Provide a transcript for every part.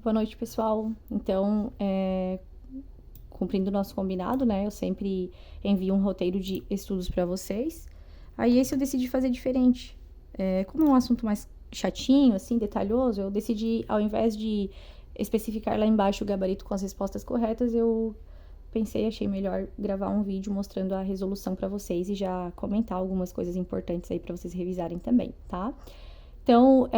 Boa noite, pessoal. Então, cumprindo o nosso combinado, né? Eu sempre envio um roteiro de estudos para vocês. Aí esse eu decidi fazer diferente. Como é um assunto mais chatinho, assim, detalhoso, eu decidi, ao invés de especificar lá embaixo o gabarito com as respostas corretas, eu achei melhor gravar um vídeo mostrando a resolução para vocês e já comentar algumas coisas importantes aí para vocês revisarem também, tá? Então,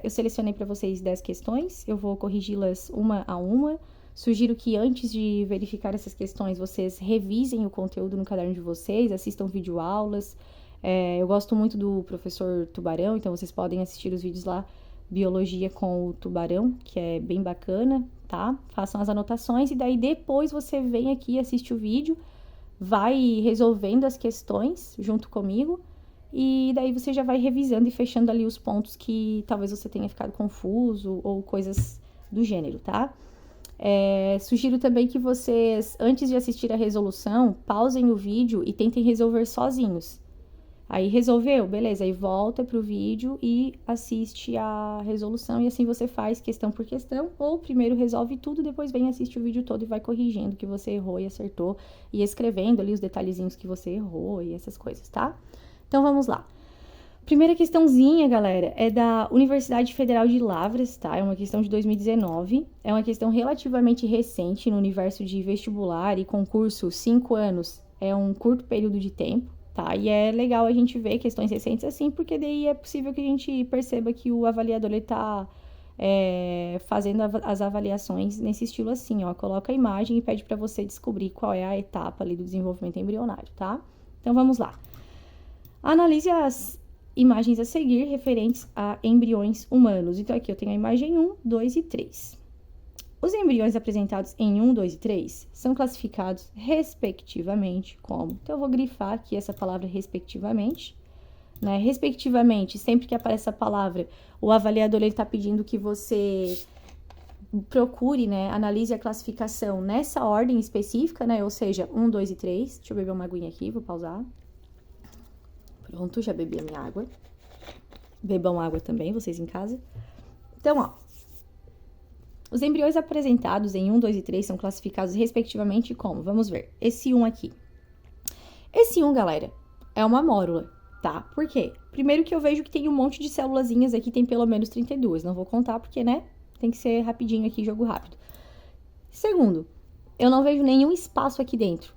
eu selecionei para vocês 10 questões, eu vou corrigi-las uma a uma. Sugiro que antes de verificar essas questões, vocês revisem o conteúdo no caderno de vocês, assistam videoaulas. Eu gosto muito do professor Tubarão, então vocês podem assistir os vídeos lá, Biologia com o Tubarão, que é bem bacana, tá? Façam as anotações e daí depois você vem aqui, assiste o vídeo, vai resolvendo as questões junto comigo. E daí você já vai revisando e fechando ali os pontos que talvez você tenha ficado confuso ou coisas do gênero, tá? Sugiro também que vocês, antes de assistir a resolução, pausem o vídeo e tentem resolver sozinhos. Aí resolveu? Beleza, aí volta pro vídeo e assiste a resolução e assim você faz questão por questão, ou primeiro resolve tudo, depois vem assiste o vídeo todo e vai corrigindo o que você errou e acertou e escrevendo ali os detalhezinhos que você errou e essas coisas, tá? Então vamos lá. Primeira questãozinha, galera, é da Universidade Federal de Lavras, tá? É uma questão de 2019. É uma questão relativamente recente no universo de vestibular e concurso. 5 anos é um curto período de tempo, tá? E é legal a gente ver questões recentes assim, porque daí é possível que a gente perceba que o avaliador ele tá fazendo as avaliações nesse estilo assim, ó. Coloca a imagem e pede para você descobrir qual é a etapa ali do desenvolvimento embrionário, tá? Então vamos lá. Analise as imagens a seguir referentes a embriões humanos. Então, aqui eu tenho a imagem 1, 2 e 3. Os embriões apresentados em 1, 2 e 3 são classificados respectivamente como... Então, eu vou grifar aqui essa palavra respectivamente. Né? Respectivamente, sempre que aparece essa palavra, o avaliador está pedindo que você procure, né, analise a classificação nessa ordem específica, né? Ou seja, 1, 2 e 3. Deixa eu beber uma aguinha aqui, vou pausar. Pronto, já bebi a minha água. Bebam água também, vocês em casa. Então, ó. Os embriões apresentados em 1, 2 e 3 são classificados respectivamente como? Vamos ver. Esse 1 aqui. Esse 1, galera, é uma mórula, tá? Por quê? Primeiro que eu vejo que tem um monte de célulazinhas aqui, tem pelo menos 32. Não vou contar porque, né? Tem que ser rapidinho aqui, jogo rápido. Segundo, eu não vejo nenhum espaço aqui dentro.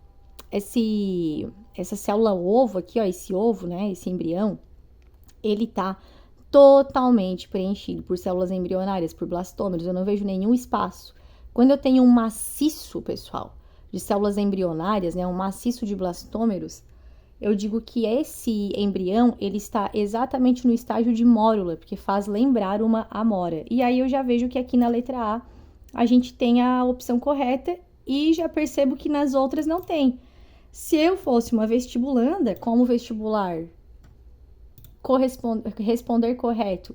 Essa célula ovo aqui, ó, esse ovo, né, esse embrião, ele tá totalmente preenchido por células embrionárias, por blastômeros, eu não vejo nenhum espaço. Quando eu tenho um maciço, pessoal, de células embrionárias, né, um maciço de blastômeros, eu digo que esse embrião, ele está exatamente no estágio de mórula, porque faz lembrar uma amora. E aí eu já vejo que aqui na letra a gente tem a opção correta e já percebo que nas outras não tem. Se eu fosse uma vestibulanda, como vestibular responder correto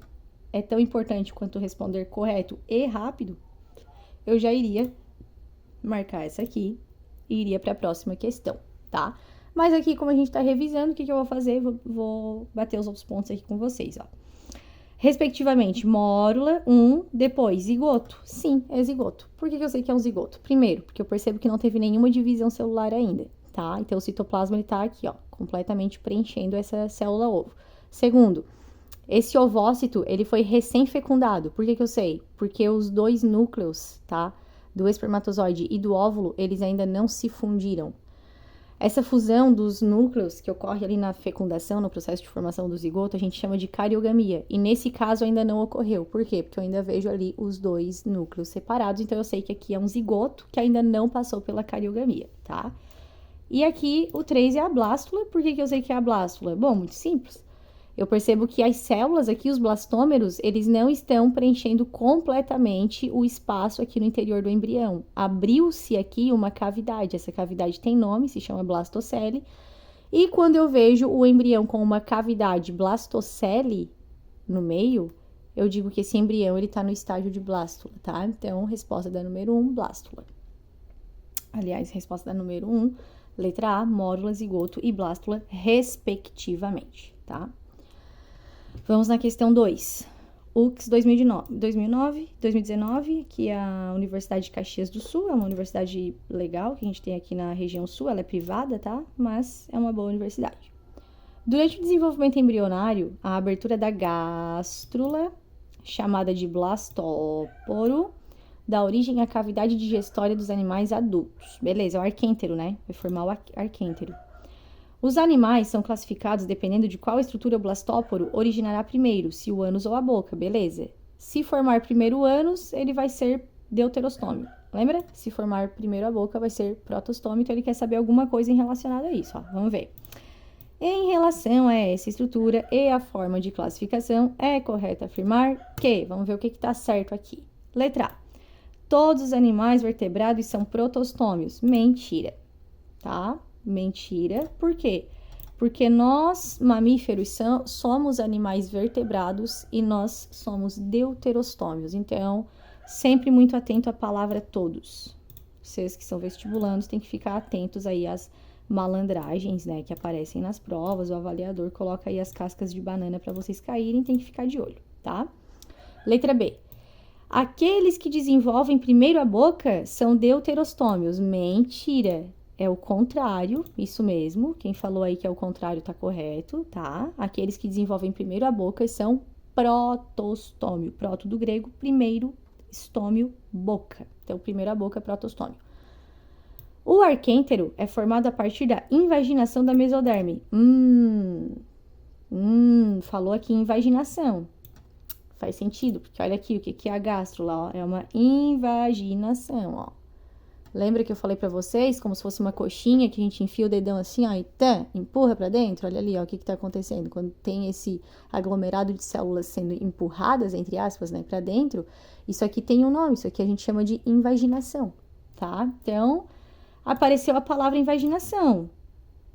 é tão importante quanto responder correto e rápido, eu já iria marcar essa aqui e iria para a próxima questão, tá? Mas aqui, como a gente tá revisando, o que eu vou fazer? Vou bater os outros pontos aqui com vocês, ó. Respectivamente, mórula, depois zigoto. Sim, é zigoto. Por que eu sei que é um zigoto? Primeiro, porque eu percebo que não teve nenhuma divisão celular ainda, tá? Então, o citoplasma, ele tá aqui, ó, completamente preenchendo essa célula ovo. Segundo, esse ovócito, ele foi recém-fecundado. Por que eu sei? Porque os dois núcleos, tá? Do espermatozoide e do óvulo, eles ainda não se fundiram. Essa fusão dos núcleos que ocorre ali na fecundação, no processo de formação do zigoto, a gente chama de cariogamia. E nesse caso ainda não ocorreu. Por quê? Porque eu ainda vejo ali os dois núcleos separados. Então eu sei que aqui é um zigoto que ainda não passou pela cariogamia, tá? E aqui o 3 é a blástula. Por que eu sei que é a blástula? Bom, muito simples. Eu percebo que as células aqui, os blastômeros, eles não estão preenchendo completamente o espaço aqui no interior do embrião. Abriu-se aqui uma cavidade. Essa cavidade tem nome, se chama blastocele. E quando eu vejo o embrião com uma cavidade blastocele no meio, eu digo que esse embrião ele está no estágio de blástula, tá? Então, resposta da número 1, blástula. Aliás, resposta da número 1, letra A, mórula, zigoto e blástula, respectivamente, tá? Vamos na questão 2. UX 2019, que é a Universidade de Caxias do Sul, é uma universidade legal que a gente tem aqui na região sul, ela é privada, tá? Mas é uma boa universidade. Durante o desenvolvimento embrionário, a abertura da gástrula, chamada de blastóporo, dá origem à cavidade digestória dos animais adultos. Beleza, é o arquêntero, né? Vai formar o arquêntero. Os animais são classificados dependendo de qual estrutura o blastóporo originará primeiro, se o ânus ou a boca, beleza? Se formar primeiro o ânus, ele vai ser deuterostômio. Lembra? Se formar primeiro a boca, vai ser protostômio, então ele quer saber alguma coisa em relacionada a isso, ó. Vamos ver. Em relação a essa estrutura e a forma de classificação, é correto afirmar que, vamos ver o que está certo aqui. Letra A. Todos os animais vertebrados são protostômios. Mentira, tá? Mentira. Por quê? Porque nós, mamíferos, somos animais vertebrados e nós somos deuterostômios. Então, sempre muito atento à palavra todos. Vocês que são vestibulandos têm que ficar atentos aí às malandragens, né, que aparecem nas provas. O avaliador coloca aí as cascas de banana para vocês caírem, tem que ficar de olho, tá? Letra B. Aqueles que desenvolvem primeiro a boca são deuterostômios. Mentira. É o contrário, isso mesmo. Quem falou aí que é o contrário tá correto, tá? Aqueles que desenvolvem primeiro a boca são protostômio. Proto do grego, primeiro, estômio, boca. Então, primeiro a boca, protostômio. O arquêntero é formado a partir da invaginação da mesoderme. Falou aqui invaginação. Faz sentido, porque olha aqui o que é a gástrula, ó. É uma invaginação, ó. Lembra que eu falei pra vocês, como se fosse uma coxinha, que a gente enfia o dedão assim, ó, e empurra pra dentro? Olha ali, ó, o que tá acontecendo. Quando tem esse aglomerado de células sendo empurradas, entre aspas, né, pra dentro, isso aqui tem um nome, isso aqui a gente chama de invaginação, tá? Então, apareceu a palavra invaginação.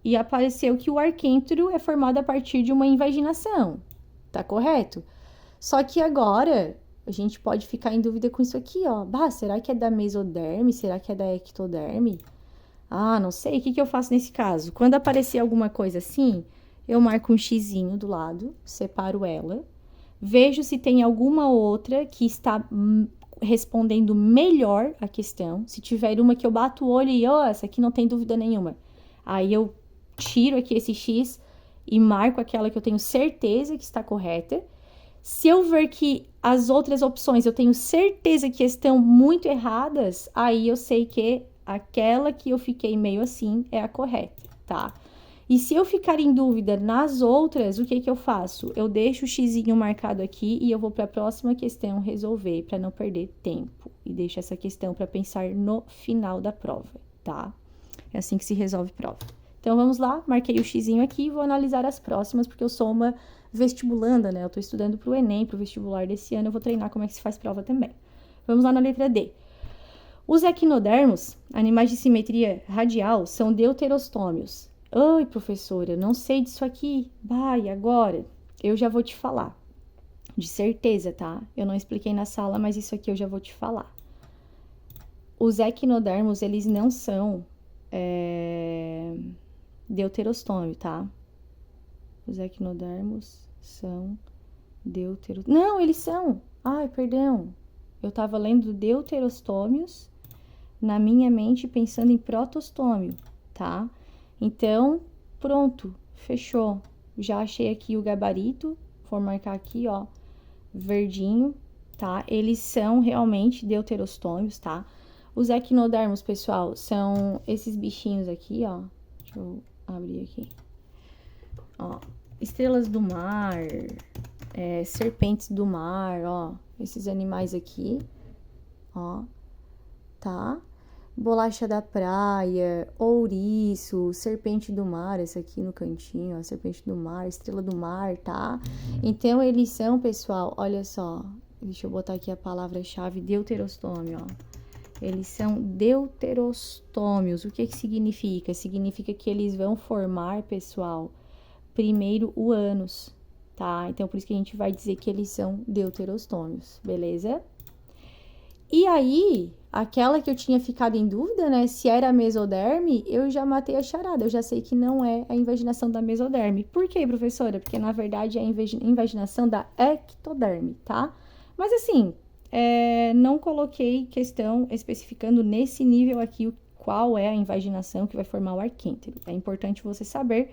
E apareceu que o arquêntero é formado a partir de uma invaginação, tá correto? Só que agora a gente pode ficar em dúvida com isso aqui, ó. Será que é da mesoderme? Será que é da ectoderme? Não sei. O que eu faço nesse caso? Quando aparecer alguma coisa assim, eu marco um xizinho do lado, separo ela, vejo se tem alguma outra que está respondendo melhor a questão. Se tiver uma que eu bato o olho e, essa aqui não tem dúvida nenhuma. Aí eu tiro aqui esse X e marco aquela que eu tenho certeza que está correta. Se eu ver que as outras opções eu tenho certeza que estão muito erradas, aí eu sei que aquela que eu fiquei meio assim é a correta, tá? E se eu ficar em dúvida nas outras, o que eu faço? Eu deixo o xizinho marcado aqui e eu vou para a próxima questão resolver, para não perder tempo. E deixo essa questão para pensar no final da prova, tá? É assim que se resolve prova. Então, vamos lá, marquei o xizinho aqui e vou analisar as próximas, porque eu sou uma vestibulanda, né? Eu tô estudando pro Enem, pro vestibular desse ano, eu vou treinar como é que se faz prova também. Vamos lá na letra D. Os equinodermos, animais de simetria radial, são deuterostômios. Oi, professora, eu não sei disso aqui. E agora? Eu já vou te falar. De certeza, tá? Eu não expliquei na sala, mas isso aqui eu já vou te falar. Os equinodermos, eles não são deuterostômio, tá? Os equinodermos são deuterostômios. Não, eles são. Perdão. Eu tava lendo deuterostômios na minha mente pensando em protostômio, tá? Então, pronto, fechou. Já achei aqui o gabarito. Vou marcar aqui, ó, verdinho, tá? Eles são realmente deuterostômios, tá? Os equinodermos, pessoal, são esses bichinhos aqui, ó. Deixa eu abrir aqui. Ó, estrelas do mar, serpentes do mar, ó. Esses animais aqui, ó, tá? Bolacha da praia, ouriço, serpente do mar, essa aqui no cantinho, ó, serpente do mar, estrela do mar, tá? Então, eles são, pessoal, olha só, deixa eu botar aqui a palavra-chave deuterostômio, ó. Eles são deuterostômios. O que significa? Significa que eles vão formar, pessoal, primeiro o ânus, tá? Então, por isso que a gente vai dizer que eles são deuterostômios, beleza? E aí, aquela que eu tinha ficado em dúvida, né, se era a mesoderme, eu já matei a charada, eu já sei que não é a invaginação da mesoderme. Por quê, professora? Porque, na verdade, é a invaginação da ectoderme, tá? Mas, assim, não coloquei questão especificando nesse nível aqui qual é a invaginação que vai formar o arquêntero. É importante você saber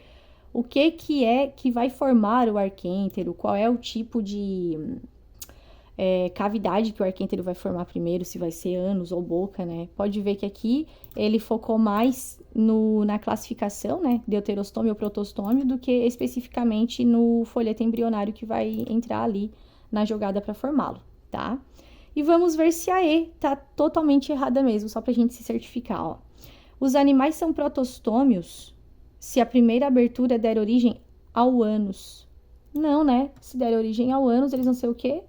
o que é que vai formar o arquêntero, qual é o tipo de cavidade que o arquêntero vai formar primeiro, se vai ser ânus ou boca, né? Pode ver que aqui ele focou mais na classificação, né? Deuterostômio ou protostômio, do que especificamente no folheto embrionário que vai entrar ali na jogada para formá-lo, tá? E vamos ver se a E tá totalmente errada mesmo, só pra gente se certificar, ó. Os animais são protostômios se a primeira abertura der origem ao ânus. Não, né? Se der origem ao ânus, eles vão ser o quê?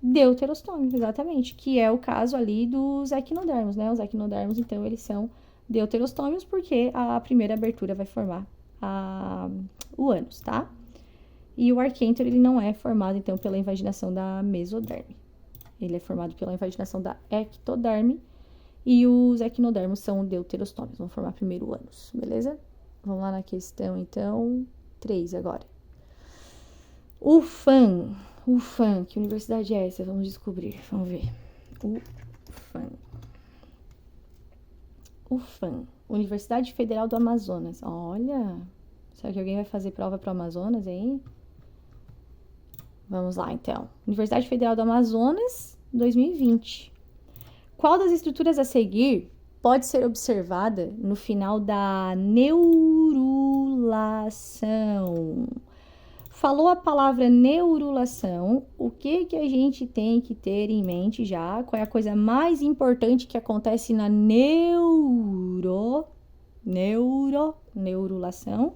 Deuterostômios, exatamente, que é o caso ali dos equinodermos, né? Os equinodermos, então, eles são deuterostômios porque a primeira abertura vai formar o ânus, tá? E o arquêntero, ele não é formado, então, pela invaginação da mesoderme. Ele é formado pela invaginação da ectoderme e os equinodermos são deuterostômios, vão formar primeiro o ânus, beleza? Vamos lá na questão, então, 3 agora. UFAM, que universidade é essa? Vamos descobrir, vamos ver. UFAM, Universidade Federal do Amazonas. Olha, será que alguém vai fazer prova para o Amazonas aí? Vamos lá, então. Universidade Federal do Amazonas, 2020. Qual das estruturas a seguir pode ser observada no final da neurulação? Falou a palavra neurulação, o que a gente tem que ter em mente já? Qual é a coisa mais importante que acontece na neurulação?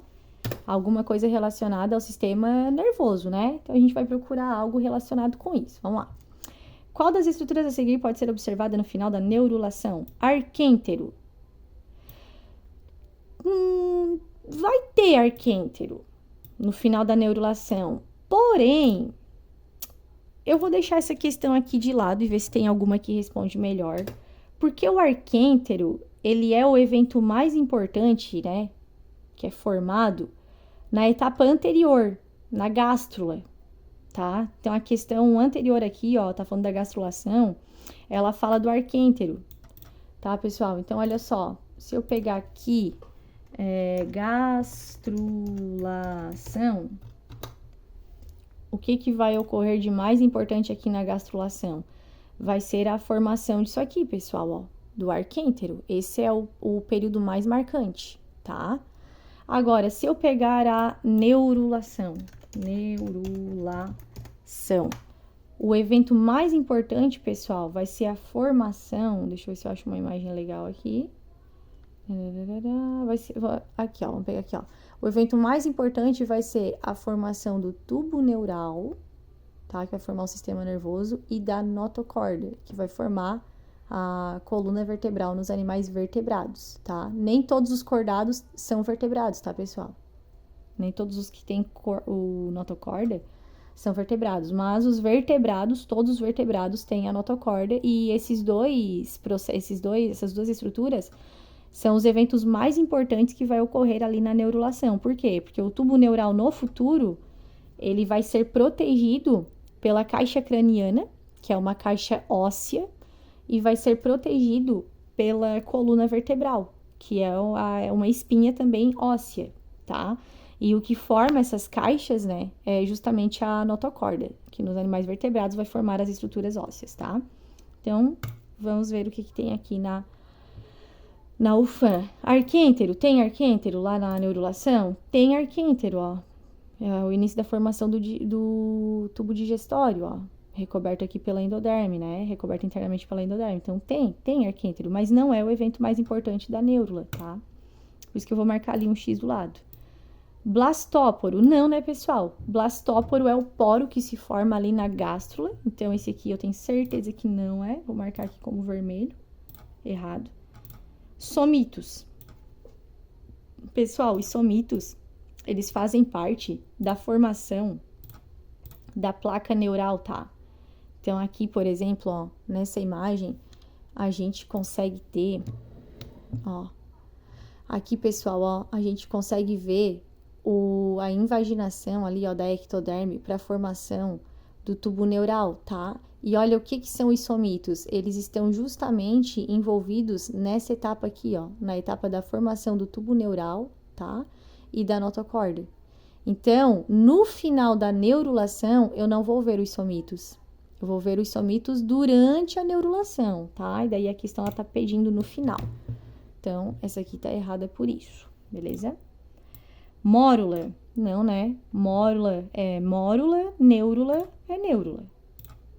Alguma coisa relacionada ao sistema nervoso, né? Então, a gente vai procurar algo relacionado com isso. Vamos lá. Qual das estruturas a seguir pode ser observada no final da neurulação? Arquêntero. Vai ter arquêntero no final da neurulação. Porém, eu vou deixar essa questão aqui de lado e ver se tem alguma que responde melhor. Porque o arquêntero, ele é o evento mais importante, né? Que é formado na etapa anterior, na gástrula, tá? Então, a questão anterior aqui, ó, tá falando da gastrulação, ela fala do arquêntero, tá, pessoal? Então, olha só, se eu pegar aqui gastrulação, o que vai ocorrer de mais importante aqui na gastrulação? Vai ser a formação disso aqui, pessoal, ó, do arquêntero. Esse é o período mais marcante, tá? Agora, se eu pegar a neurulação, o evento mais importante, pessoal, vai ser a formação, deixa eu ver se eu acho uma imagem legal aqui. Vai ser, aqui, ó, vamos pegar aqui, ó. O evento mais importante vai ser a formação do tubo neural, tá? Que vai formar o sistema nervoso, e da notocorda, que vai formar a coluna vertebral nos animais vertebrados, tá? Nem todos os cordados são vertebrados, tá, pessoal? Nem todos os que têm o notocorda são vertebrados, mas os vertebrados, todos os vertebrados têm a notocorda, e essas duas estruturas são os eventos mais importantes que vai ocorrer ali na neurulação. Por quê? Porque o tubo neural no futuro, ele vai ser protegido pela caixa craniana, que é uma caixa óssea, e vai ser protegido pela coluna vertebral, que é uma espinha também óssea, tá? E o que forma essas caixas, né, é justamente a notocorda, que nos animais vertebrados vai formar as estruturas ósseas, tá? Então, vamos ver o que tem aqui na UFAM. Arquêntero, tem arquêntero lá na neurulação? Tem arquêntero, ó. É o início da formação do tubo digestório, ó. Recoberto aqui pela endoderme, né? Recoberto internamente pela endoderme. Então, tem arquêntero, mas não é o evento mais importante da neurula, tá? Por isso que eu vou marcar ali um X do lado. Blastóporo, não, né, pessoal? Blastóporo é o poro que se forma ali na gástrula. Então, esse aqui eu tenho certeza que não é. Vou marcar aqui como vermelho. Errado. Somitos. Pessoal, os somitos, eles fazem parte da formação da placa neural, tá? Então, aqui, por exemplo, ó, nessa imagem, a gente consegue ter, ó, aqui, pessoal, ó, a gente consegue ver a invaginação ali, ó, da ectoderme para a formação do tubo neural, tá? E olha o que são os somitos. Eles estão justamente envolvidos nessa etapa aqui, ó, na etapa da formação do tubo neural, tá? E da notocorda. Então, no final da neurulação, eu não vou ver os somitos. Eu vou ver os somitos durante a neurulação, tá? E daí a questão, ela tá pedindo no final. Então, essa aqui tá errada por isso, beleza? Mórula, não, né? Mórula é mórula, neurula é neurula.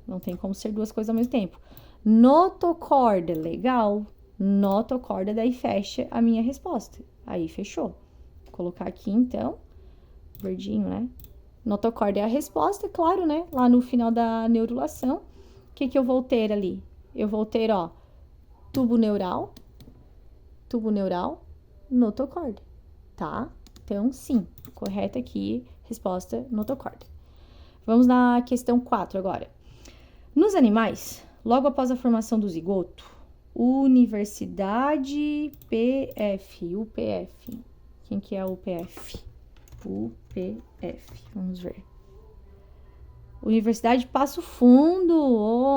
Não tem como ser duas coisas ao mesmo tempo. Notocorda, legal. Notocorda, daí fecha a minha resposta. Aí, fechou. Vou colocar aqui, então, verdinho, né? Notocorda é a resposta, claro, né? Lá no final da neurulação, o que eu vou ter ali? Eu vou ter, ó, tubo neural, notocorda, tá? Então, sim, correta aqui, resposta notocorda. Vamos na questão 4 agora. Nos animais, logo após a formação do zigoto, Universidade UPF. Quem que é a UPF? UPF, vamos ver. Universidade Passo Fundo,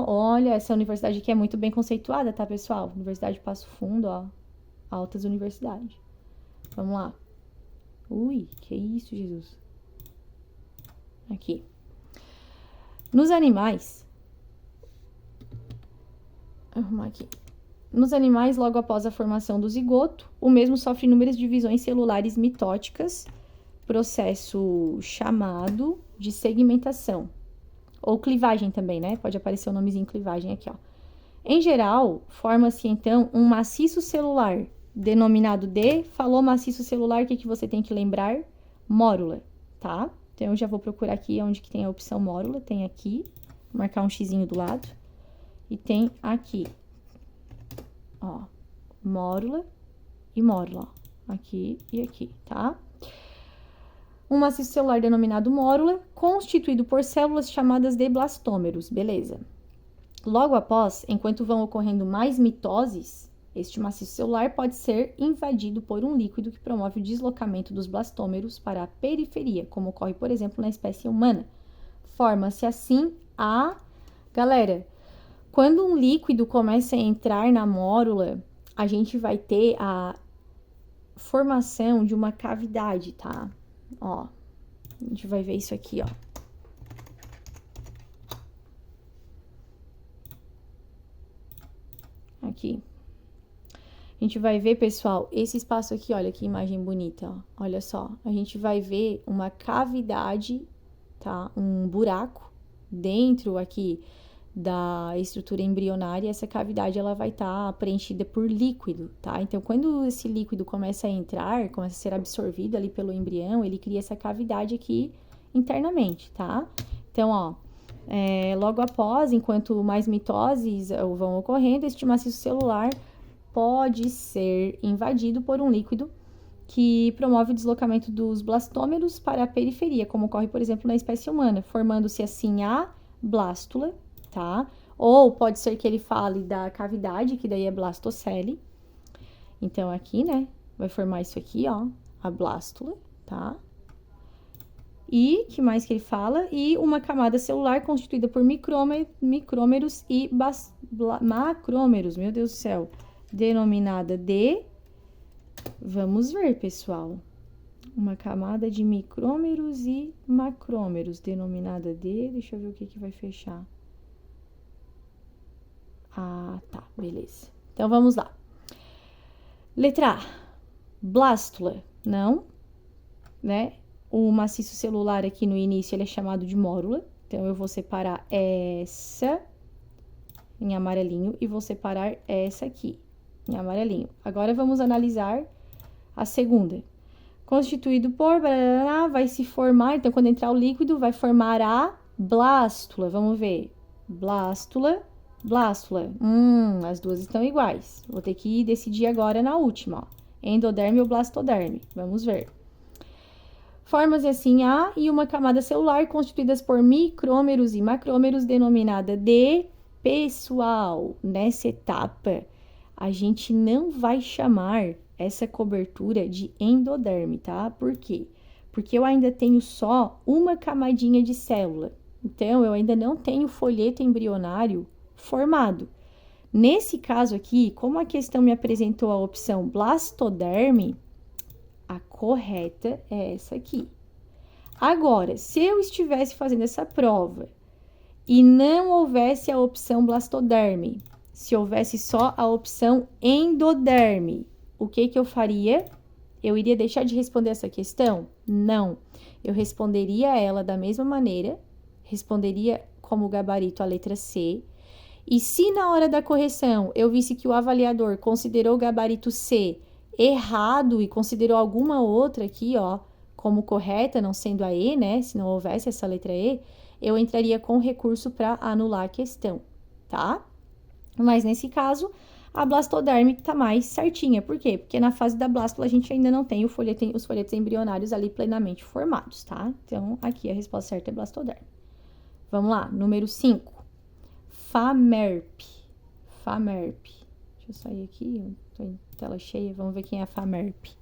olha, essa universidade aqui é muito bem conceituada, tá, pessoal? Universidade Passo Fundo, ó, altas universidades. Vamos lá. Ui, que isso, Jesus. Aqui. Nos animais, arrumar aqui. Nos animais, logo após a formação do zigoto, o mesmo sofre inúmeras divisões celulares mitóticas, processo chamado de segmentação. Ou clivagem também, né? Pode aparecer o nomezinho clivagem aqui, ó. Em geral, forma-se, então, um maciço celular, denominado de... Falou maciço celular, o que você tem que lembrar? Mórula, tá? Então, eu já vou procurar aqui onde que tem a opção mórula. Tem aqui, vou marcar um xizinho do lado. E tem aqui, ó, mórula e mórula, ó, aqui e aqui, tá? Um maciço celular denominado mórula, constituído por células chamadas de blastômeros, beleza. Logo após, enquanto vão ocorrendo mais mitoses, este maciço celular pode ser invadido por um líquido que promove o deslocamento dos blastômeros para a periferia, como ocorre, por exemplo, na espécie humana. Forma-se assim a... Galera, quando um líquido começa a entrar na mórula, a gente vai ter a formação de uma cavidade, tá? Ó, a gente vai ver isso aqui, ó. Aqui. A gente vai ver, pessoal, esse espaço aqui, olha que imagem bonita, ó. Olha só, a gente vai ver uma cavidade, tá? Um buraco dentro aqui da estrutura embrionária. Essa cavidade, ela vai estar preenchida por líquido, tá? Então, quando esse líquido começa a entrar, começa a ser absorvido ali pelo embrião, ele cria essa cavidade aqui internamente, tá? Então, ó, logo após, enquanto mais mitoses vão ocorrendo, este maciço celular pode ser invadido por um líquido que promove o deslocamento dos blastômeros para a periferia, como ocorre, por exemplo, na espécie humana, formando-se assim a blástula, tá? Ou pode ser que ele fale da cavidade, que daí é blastocele. Então, aqui, né, vai formar isso aqui, ó, a blástula, tá? E, que mais que ele fala? E uma camada celular constituída por micrômeros e macrômeros, meu Deus do céu, denominada de... Vamos ver, pessoal. Uma camada de micrômeros e macrômeros, denominada de... Deixa eu ver o que vai fechar. Ah, tá, beleza. Então, vamos lá. Letra A. Blástula, não, né? O maciço celular aqui no início, ele é chamado de mórula. Então, eu vou separar essa em amarelinho e vou separar essa aqui em amarelinho. Agora, vamos analisar a segunda. Constituído por... vai se formar... Então, quando entrar o líquido, vai formar a blástula. Vamos ver. Blástula, blástula. As duas estão iguais. Vou ter que decidir agora na última, ó. Endoderme ou blastoderme. Vamos ver. Formas assim A e uma camada celular constituídas por micrômeros e macrômeros, denominada de pessoal. Nessa etapa, a gente não vai chamar essa cobertura de endoderme, tá? Por quê? Porque eu ainda tenho só uma camadinha de célula. Então, eu ainda não tenho folheto embrionário formado. Nesse caso aqui, como a questão me apresentou a opção blastoderme, a correta é essa aqui. Agora, se eu estivesse fazendo essa prova e não houvesse a opção blastoderme, se houvesse só a opção endoderme, o que eu faria? Eu iria deixar de responder essa questão? Não. Eu responderia ela da mesma maneira, responderia como gabarito a letra C. E se na hora da correção eu visse que o avaliador considerou o gabarito C errado e considerou alguma outra aqui, ó, como correta, não sendo a E, né? Se não houvesse essa letra E, eu entraria com recurso para anular a questão, tá? Mas nesse caso, a blastoderme tá mais certinha. Por quê? Porque na fase da blástula a gente ainda não tem os folhetos embrionários ali plenamente formados, tá? Então, aqui a resposta certa é blastoderme. Vamos lá, número 5. FAMERP. FAMERP. Deixa eu sair aqui, eu tô em tela cheia. Vamos ver quem é a FAMERP.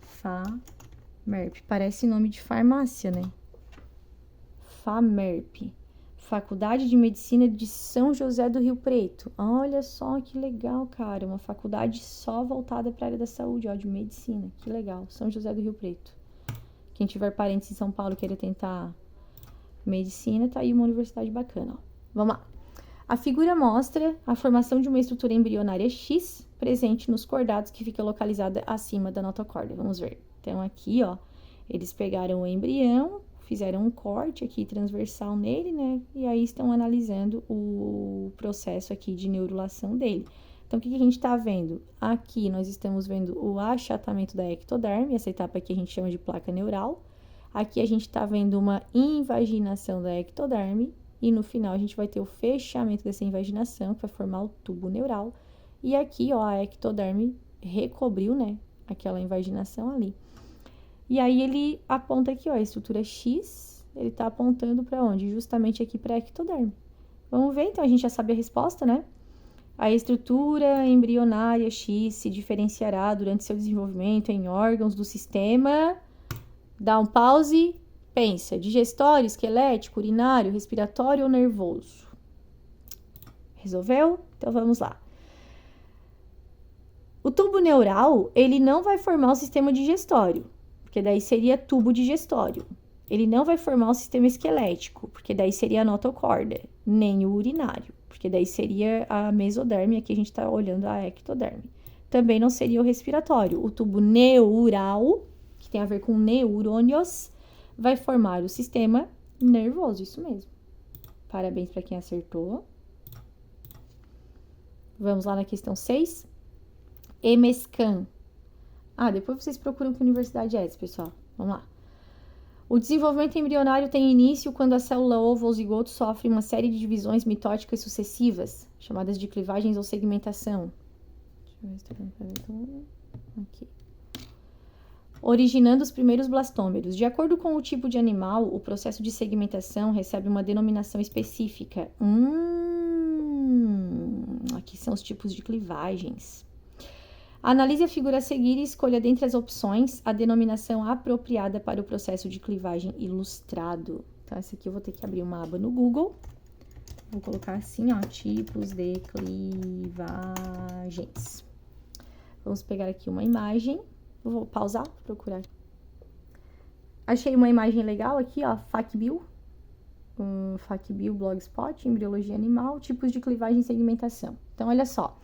FAMERP. Parece nome de farmácia, né? FAMERP. Faculdade de Medicina de São José do Rio Preto. Olha só que legal, cara. Uma faculdade só voltada para a área da saúde, ó, de medicina. Que legal. São José do Rio Preto. Quem tiver parentes em São Paulo e queira tentar medicina, tá aí uma universidade bacana, ó. Vamos lá. A figura mostra a formação de uma estrutura embrionária X presente nos cordados que fica localizada acima da notocorda. Vamos ver. Então, aqui, ó, eles pegaram o embrião, fizeram um corte aqui transversal nele, né? E aí estão analisando o processo aqui de neurulação dele. Então, o que a gente tá vendo? Aqui nós estamos vendo o achatamento da ectoderme, essa etapa aqui a gente chama de placa neural. Aqui a gente tá vendo uma invaginação da ectoderme. E no final a gente vai ter o fechamento dessa invaginação, que vai formar o tubo neural. E aqui, ó, a ectoderme recobriu, né, aquela invaginação ali. E aí ele aponta aqui, ó, a estrutura X, ele tá apontando para onde? Justamente aqui para a ectoderme. Vamos ver, então a gente já sabe a resposta, né? A estrutura embrionária X se diferenciará durante seu desenvolvimento em órgãos do sistema. Dá um pause. Pensa, digestório, esquelético, urinário, respiratório ou nervoso? Resolveu? Então, vamos lá. O tubo neural, ele não vai formar o sistema digestório, porque daí seria tubo digestório. Ele não vai formar o sistema esquelético, porque daí seria a notocorda, nem o urinário, porque daí seria a mesoderme, aqui a gente tá olhando a ectoderme. Também não seria o respiratório. O tubo neural, que tem a ver com neurônios, vai formar o sistema nervoso, isso mesmo. Parabéns para quem acertou. Vamos lá na questão 6. EMESCAN. Depois vocês procuram que universidade é essa, pessoal. Vamos lá. O desenvolvimento embrionário tem início quando a célula ovo ou zigoto sofre uma série de divisões mitóticas sucessivas, chamadas de clivagens ou segmentação. Deixa eu ver se tá dando pra ver tudo. Aqui. Originando os primeiros blastômeros. De acordo com o tipo de animal, o processo de segmentação recebe uma denominação específica. Aqui são os tipos de clivagens. Analise a figura a seguir e escolha dentre as opções a denominação apropriada para o processo de clivagem ilustrado. Então, essa aqui eu vou ter que abrir uma aba no Google. Vou colocar assim, ó, tipos de clivagens. Vamos pegar aqui uma imagem. Vou pausar, procurar. Achei uma imagem legal aqui, ó, FACBio. FACBio Blogspot, embriologia animal, tipos de clivagem e segmentação. Então, olha só.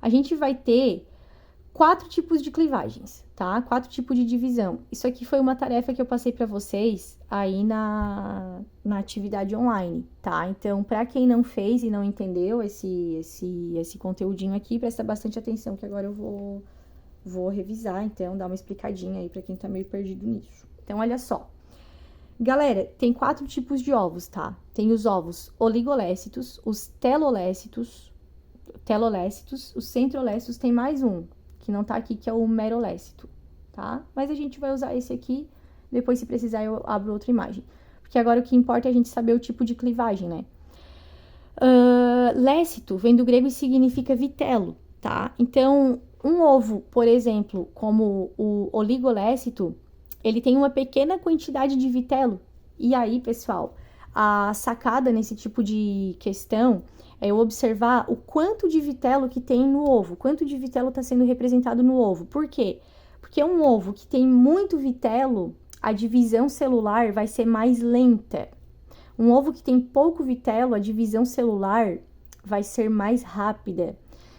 A gente vai ter 4 tipos de clivagens, tá? 4 tipos de divisão. Isso aqui foi uma tarefa que eu passei para vocês aí na atividade online, tá? Então, para quem não fez e não entendeu esse conteúdinho aqui, presta bastante atenção que agora eu vou revisar, então, dar uma explicadinha aí para quem tá meio perdido nisso. Então, olha só. Galera, tem 4 tipos de ovos, tá? Tem os ovos oligolécitos, os telolécitos, os centrolécitos, tem mais um, que não tá aqui, que é o merolécito, tá? Mas a gente vai usar esse aqui Depois, se precisar, eu abro outra imagem. Porque agora o que importa é a gente saber o tipo de clivagem, né? Lécito vem do grego e significa vitelo, tá? Então, um ovo, por exemplo, como o oligolécito, ele tem uma pequena quantidade de vitelo. E aí, pessoal, a sacada nesse tipo de questão é eu observar o quanto de vitelo que tem no ovo, quanto de vitelo está sendo representado no ovo. Por quê? Porque um ovo que tem muito vitelo, a divisão celular vai ser mais lenta. Um ovo que tem pouco vitelo, a divisão celular vai ser mais rápida.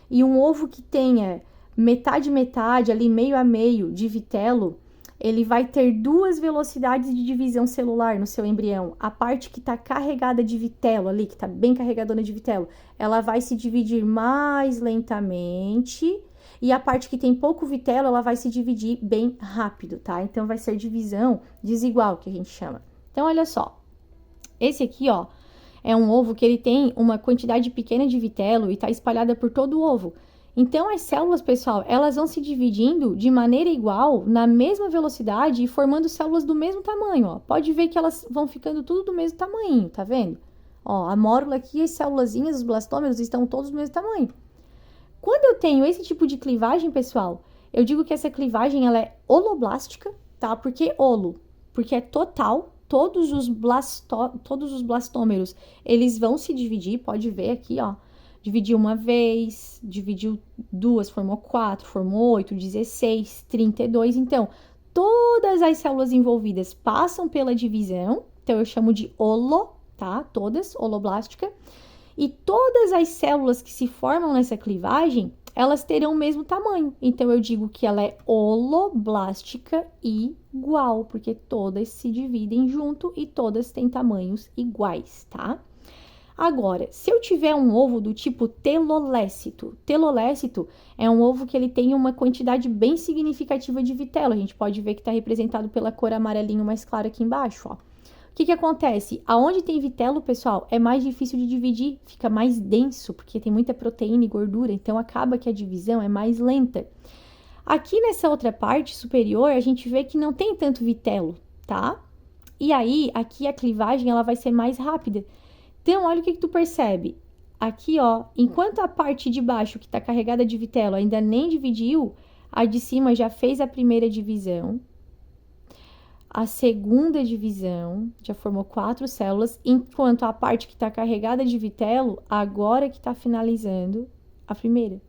E um ovo que tenha metade, ali meio a meio de vitelo, ele vai ter duas velocidades de divisão celular no seu embrião. A parte que está carregada de vitelo ali, que está bem carregadona de vitelo, ela vai se dividir mais lentamente. E a parte que tem pouco vitelo, ela vai se dividir bem rápido, tá? Então, vai ser divisão desigual, que a gente chama. Então, olha só. Esse aqui, ó, é um ovo que ele tem uma quantidade pequena de vitelo e tá espalhada por todo o ovo. Então, as células, pessoal, elas vão se dividindo de maneira igual, na mesma velocidade e formando células do mesmo tamanho, ó. Pode ver que elas vão ficando tudo do mesmo tamanho, tá vendo? Ó, a mórula aqui, as célulazinhas, os blastômeros estão todos do mesmo tamanho. Quando eu tenho esse tipo de clivagem, pessoal, eu digo que essa clivagem, ela é holoblástica, tá? Por que holo? Porque é total. Todos os blastômeros, eles vão se dividir, pode ver aqui, ó. Dividiu uma vez, dividiu duas, formou 4, formou 8, 16, 32. Então, todas as células envolvidas passam pela divisão, então eu chamo de holo, tá? Todas, holoblástica. E todas as células que se formam nessa clivagem, elas terão o mesmo tamanho. Então, eu digo que ela é holoblástica igual, porque todas se dividem junto e todas têm tamanhos iguais, tá? Agora, se eu tiver um ovo do tipo telolécito é um ovo que ele tem uma quantidade bem significativa de vitelo. A gente pode ver que está representado pela cor amarelinho mais clara aqui embaixo, ó. O que acontece? Aonde tem vitelo, pessoal, é mais difícil de dividir, fica mais denso, porque tem muita proteína e gordura, então acaba que a divisão é mais lenta. Aqui nessa outra parte superior, a gente vê que não tem tanto vitelo, tá? E aí, aqui a clivagem, ela vai ser mais rápida. Então, olha o que tu percebe. Aqui, ó, enquanto a parte de baixo, que tá carregada de vitelo, ainda nem dividiu, a de cima já fez a primeira divisão. A segunda divisão já formou 4 células, enquanto a parte que está carregada de vitelo, agora que está finalizando a primeira.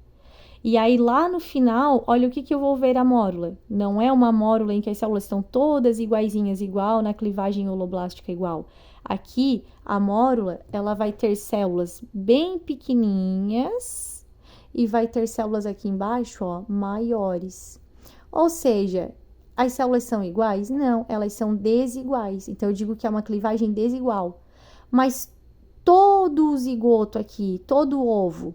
E aí, lá no final, olha o que eu vou ver a mórula. Não é uma mórula em que as células estão todas iguaizinhas, igual na clivagem holoblástica igual. Aqui, a mórula, ela vai ter células bem pequenininhas e vai ter células aqui embaixo, ó, maiores. Ou seja, as células são iguais? Não, elas são desiguais. Então, eu digo que é uma clivagem desigual. Mas todo o zigoto aqui, todo o ovo,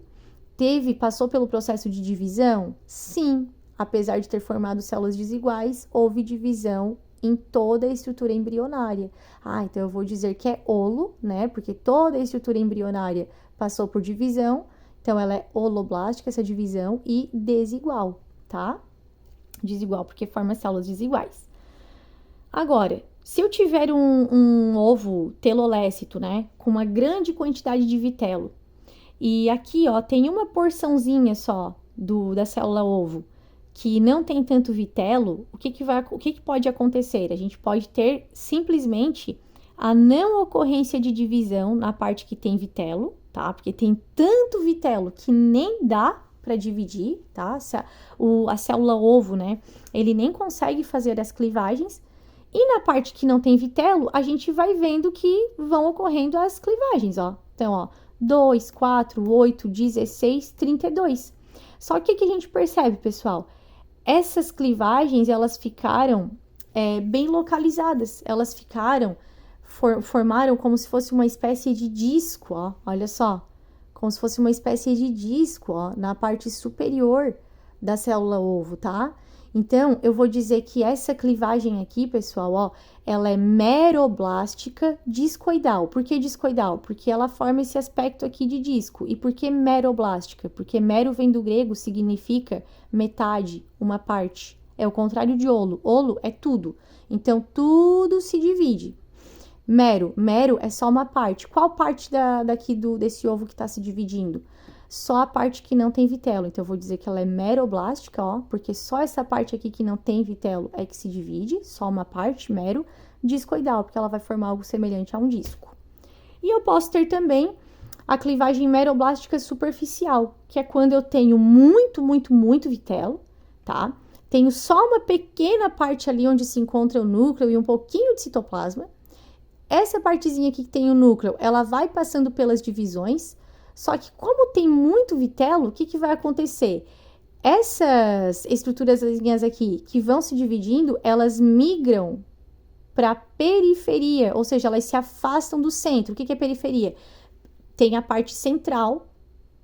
passou pelo processo de divisão? Sim. Apesar de ter formado células desiguais, houve divisão em toda a estrutura embrionária. Então eu vou dizer que é holo, né? Porque toda a estrutura embrionária passou por divisão. Então, ela é holoblástica, essa divisão, e desigual, tá? Desigual, porque forma células desiguais. Agora, se eu tiver um ovo telolécito, né, com uma grande quantidade de vitelo, e aqui, ó, tem uma porçãozinha só da célula ovo que não tem tanto vitelo, o que pode acontecer? A gente pode ter simplesmente a não ocorrência de divisão na parte que tem vitelo, tá? Porque tem tanto vitelo que nem dá para dividir, tá? A célula ovo, né? Ele nem consegue fazer as clivagens. E na parte que não tem vitelo, a gente vai vendo que vão ocorrendo as clivagens, ó. Então, ó, 2, 4, 8, 16, 32. Só que o que a gente percebe, pessoal? Essas clivagens, elas ficaram bem localizadas. Elas formaram como se fosse uma espécie de disco, ó. Olha só. Como se fosse uma espécie de disco, ó, na parte superior da célula ovo, tá? Então, eu vou dizer que essa clivagem aqui, pessoal, ó, ela é meroblástica discoidal. Por que discoidal? Porque ela forma esse aspecto aqui de disco. E por que meroblástica? Porque mero vem do grego, significa metade, uma parte. É o contrário de olo. Olo é tudo. Então, tudo se divide. Mero é só uma parte. Qual parte desse ovo que está se dividindo? Só a parte que não tem vitelo. Então, eu vou dizer que ela é meroblástica, ó, porque só essa parte aqui que não tem vitelo é que se divide, só uma parte, mero. Discoidal, porque ela vai formar algo semelhante a um disco. E eu posso ter também a clivagem meroblástica superficial, que é quando eu tenho muito vitelo, tá? Tenho só uma pequena parte ali onde se encontra o núcleo e um pouquinho de citoplasma. Essa partezinha aqui que tem o núcleo, ela vai passando pelas divisões, só que como tem muito vitelo, o que vai acontecer? Essas estruturas aqui que vão se dividindo, elas migram para a periferia, ou seja, elas se afastam do centro. O que é periferia? Tem a parte central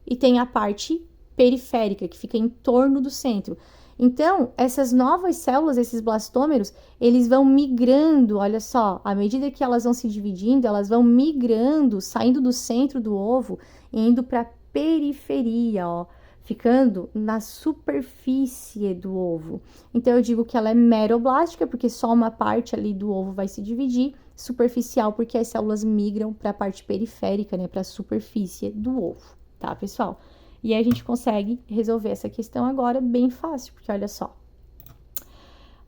e tem a parte periférica, que fica em torno do centro. Então, essas novas células, esses blastômeros, eles vão migrando, olha só, à medida que elas vão se dividindo, elas vão migrando, saindo do centro do ovo e indo para a periferia, ó, ficando na superfície do ovo. Então, eu digo que ela é meroblástica, porque só uma parte ali do ovo vai se dividir, superficial, porque as células migram para a parte periférica, né, para a superfície do ovo, tá, pessoal? E aí a gente consegue resolver essa questão agora bem fácil, porque olha só.